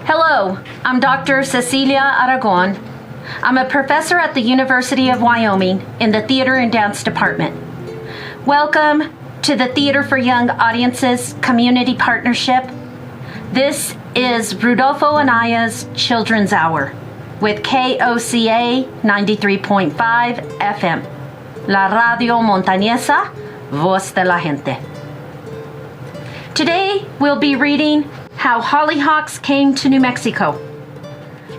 Hello, I'm Dr. Cecilia Aragon. I'm a professor at the University of Wyoming in the Theater and Dance Department. Welcome to the Theater for Young Audiences Community Partnership. This is Rudolpho Anaya's Children's Hour with KOCA 93.5 FM, La Radio Montañesa, Voz de la Gente. Today we'll be reading How Hollyhocks Came to New Mexico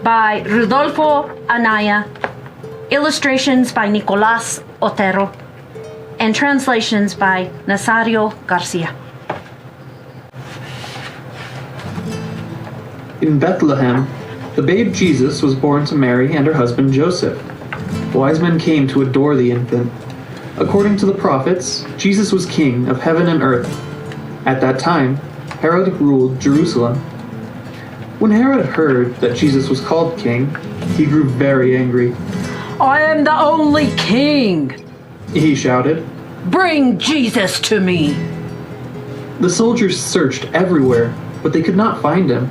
by Rudolpho Anaya, illustrations by Nicolas, Otero, and translations by Nasario, Garcia. In Bethlehem, the babe Jesus was born to Mary and her husband Joseph. Wise men came to adore the infant. According to the prophets, Jesus was king of heaven and earth. At that time, Herod ruled Jerusalem. When Herod heard that Jesus was called king, he grew very angry. I am the only king, He shouted. Bring Jesus to me. The soldiers searched everywhere, but they could not find him.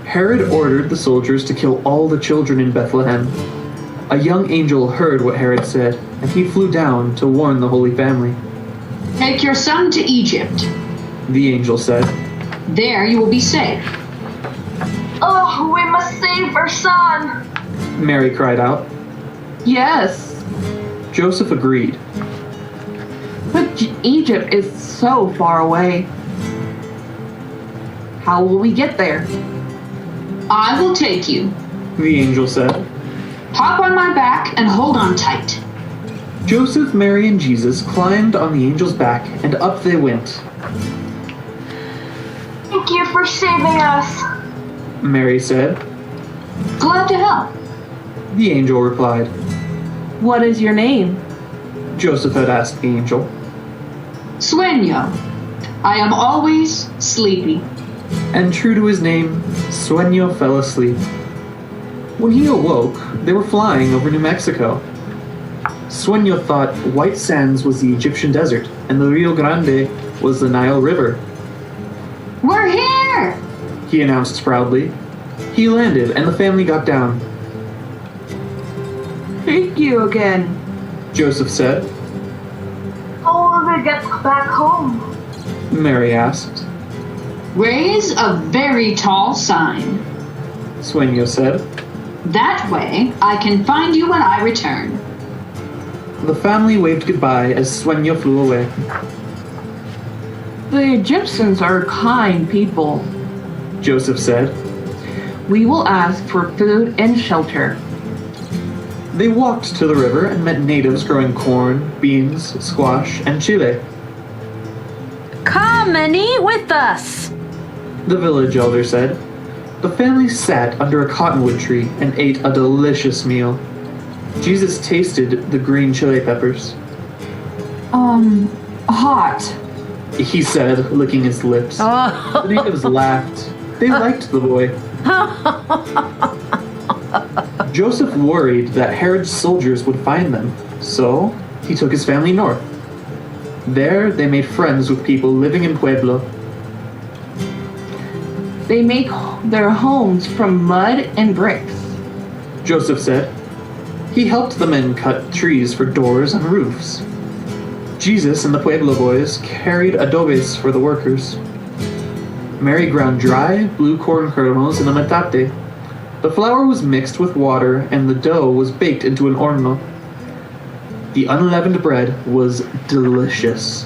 Herod ordered the soldiers to kill all the children in Bethlehem. A young angel heard what Herod said, and he flew down to warn the Holy Family. Take your son to Egypt. The angel said. There you will be safe. Oh, we must save our son! Mary cried out. Yes, Joseph agreed. but Egypt is so far away. How will we get there? I will take you. The angel said. Hop on my back and hold on tight. Joseph, Mary, and Jesus climbed on the angel's back, and up they went. Thank you for saving us. Mary said. Glad to help. The angel replied. What is your name? Joseph had asked the angel. Sueño. I am always sleepy. And true to his name, Sueño fell asleep. When he awoke, they were flying over New Mexico. Sueño thought White Sands was the Egyptian desert, and the Rio Grande was the Nile River. We're here! He announced proudly. He landed, and the family got down. Thank you again. Joseph said. How will we get back home? Mary asked. Raise a very tall sign. Sueño said. That way I can find you when I return. The family waved goodbye as Sueño flew away. The Egyptians are kind people. Joseph said. We will ask for food and shelter. They walked to the river and met natives growing corn, beans, squash, and chile. Come and eat with us. The village elder said. The family sat under a cottonwood tree and ate a delicious meal. Jesus tasted the green chili peppers. Hot. He said, licking his lips. The natives laughed. They liked the boy. Joseph worried that Herod's soldiers would find them, so he took his family north. There, they made friends with people living in Pueblo. They make their homes from mud and bricks. Joseph said. He helped the men cut trees for doors and roofs. Jesus and the Pueblo boys carried adobes for the workers. Mary ground dry, blue corn kernels in a metate. The flour was mixed with water and the dough was baked into an horno. The unleavened bread was delicious.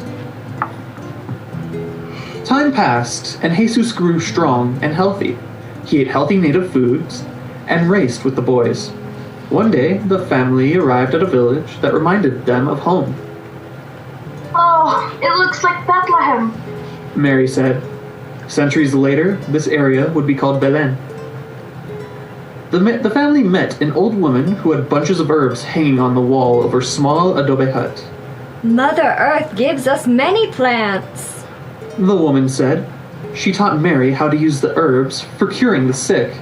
Time passed, and Jesus grew strong and healthy. He ate healthy native foods and raced with the boys. One day, the family arrived at a village that reminded them of home. Oh, it looks like Bethlehem. Mary said. Centuries later, this area would be called Belen. The family met an old woman who had bunches of herbs hanging on the wall of her small adobe hut. Mother Earth gives us many plants. The woman said. She taught Mary how to use the herbs for curing the sick.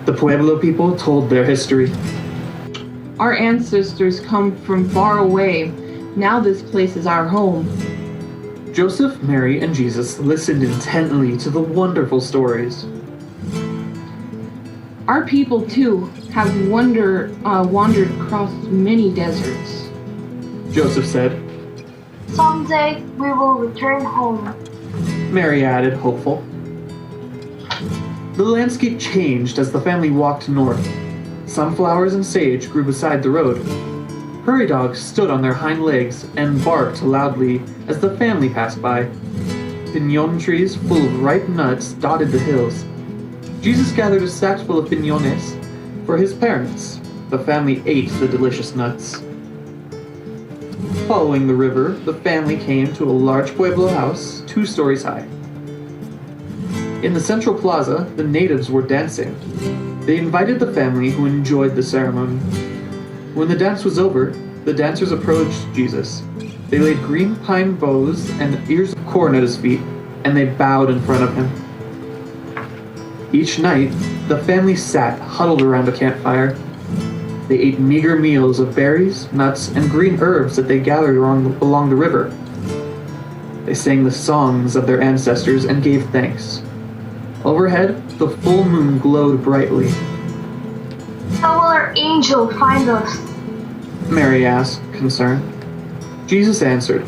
The Pueblo people told their history. Our ancestors come from far away. Now this place is our home. Joseph, Mary, and Jesus listened intently to the wonderful stories. Our people, too, have wandered across many deserts. Joseph said. Someday we will return home. Mary added, hopeful. The landscape changed as the family walked north. Sunflowers and sage grew beside the road. Prairie dogs stood on their hind legs and barked loudly as the family passed by. Piñon trees full of ripe nuts dotted the hills. Jesus gathered a sackful of piñones for his parents. The family ate the delicious nuts. Following the river, the family came to a large pueblo house, 2 stories high. In the central plaza, the natives were dancing. They invited the family, who enjoyed the ceremony. When the dance was over, the dancers approached Jesus. They laid green pine boughs and ears of corn at his feet, and they bowed in front of him. Each night, the family sat huddled around a campfire. They ate meager meals of berries, nuts, and green herbs that they gathered along the river. They sang the songs of their ancestors and gave thanks. Overhead, the full moon glowed brightly. How will our angel find us? Mary asked, concerned. Jesus answered,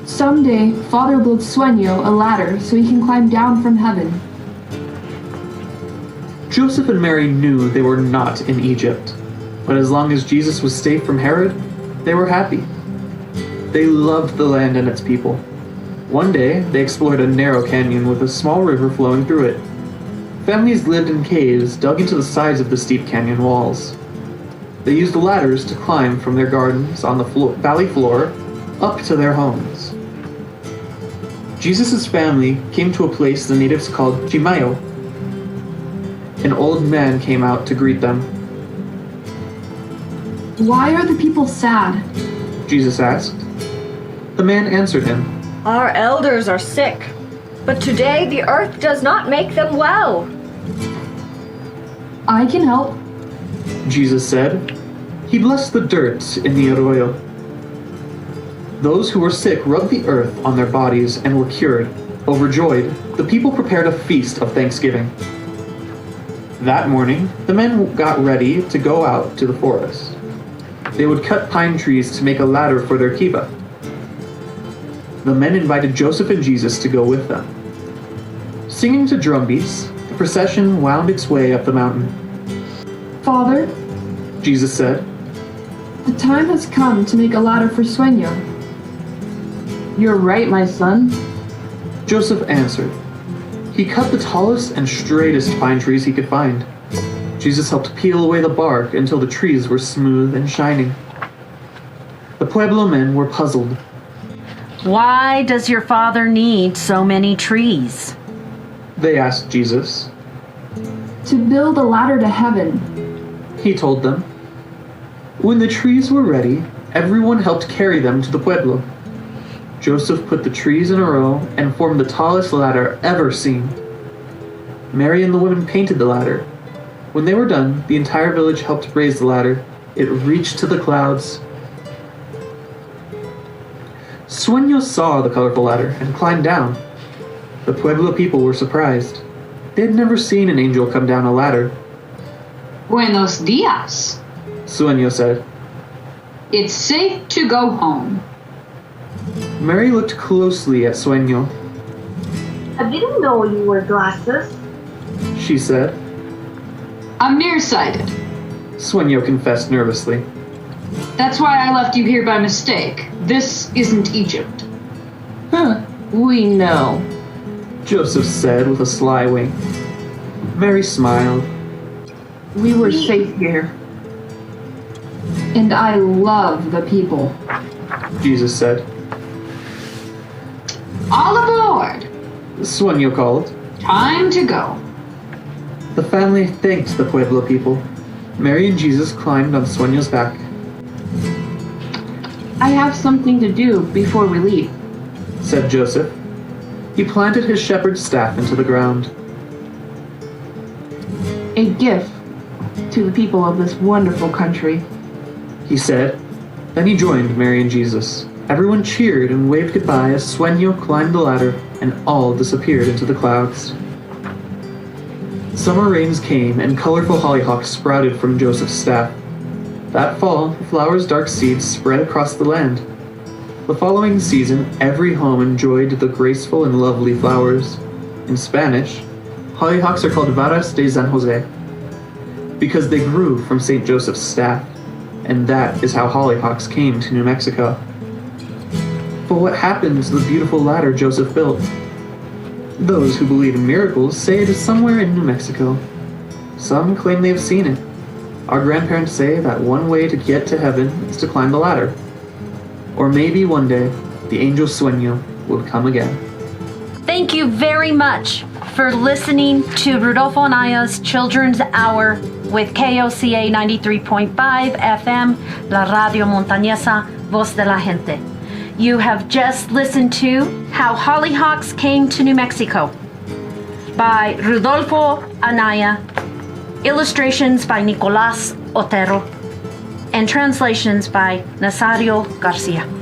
Someday, Father built Sueño a ladder so he can climb down from heaven. Joseph and Mary knew they were not in Egypt, but as long as Jesus was safe from Herod, they were happy. They loved the land and its people. One day, they explored a narrow canyon with a small river flowing through it. Families lived in caves dug into the sides of the steep canyon walls. They used ladders to climb from their gardens on the valley floor up to their homes. Jesus' family came to a place the natives called Chimayo. An old man came out to greet them. Why are the people sad? Jesus asked. The man answered him. Our elders are sick, but today the earth does not make them well. I can help. Jesus said. He blessed the dirt in the arroyo. Those who were sick rubbed the earth on their bodies and were cured. Overjoyed, the people prepared a feast of thanksgiving. That morning, the men got ready to go out to the forest. They would cut pine trees to make a ladder for their kiva. The men invited Joseph and Jesus to go with them. Singing to drum beats, the procession wound its way up the mountain. Father, Jesus said, the time has come to make a ladder for Sueño. You're right, my son. Joseph answered. He cut the tallest and straightest pine trees he could find. Jesus helped peel away the bark until the trees were smooth and shining. The Pueblo men were puzzled. Why does your father need so many trees? They asked Jesus. To build a ladder to heaven. He told them. When the trees were ready, everyone helped carry them to the Pueblo. Joseph put the trees in a row and formed the tallest ladder ever seen. Mary and the women painted the ladder. When they were done, the entire village helped raise the ladder. It reached to the clouds. Sueño saw the colorful ladder and climbed down. The Pueblo people were surprised. They had never seen an angel come down a ladder. Buenos dias. Sueño said. It's safe to go home. Mary looked closely at Sueño. I didn't know you wore glasses. She said. I'm nearsighted. Sueño confessed nervously. That's why I left you here by mistake. This isn't Egypt. Huh, we know. Joseph said with a sly wink. Mary smiled. We were safe here. And I love the people. Jesus said. All aboard. Sueño called. Time to go. The family thanked the Pueblo people. Mary and Jesus climbed on Sueño's back. I have something to do before we leave. Said Joseph. He planted his shepherd's staff into the ground. A gift to the people of this wonderful country. He said. Then he joined Mary and Jesus. Everyone cheered and waved goodbye as Sueño climbed the ladder and all disappeared into the clouds. Summer rains came and colorful hollyhocks sprouted from Joseph's staff. That fall, the flower's dark seeds spread across the land. The following season, every home enjoyed the graceful and lovely flowers. In Spanish, hollyhocks are called varas de San Jose because they grew from St. Joseph's staff, and that is how hollyhocks came to New Mexico. But what happened to the beautiful ladder Joseph built? Those who believe in miracles say it is somewhere in New Mexico. Some claim they have seen it. Our grandparents say that one way to get to heaven is to climb the ladder. Or maybe one day, the angel Sueño will come again. Thank you very much for listening to Rudolpho Anaya's Children's Hour with KOCA 93.5 FM, La Radio Montañesa, Voz de la Gente. You have just listened to How Hollyhocks Came to New Mexico by Rudolpho Anaya, illustrations by Nicolas Otero, and translations by Nasario Garcia.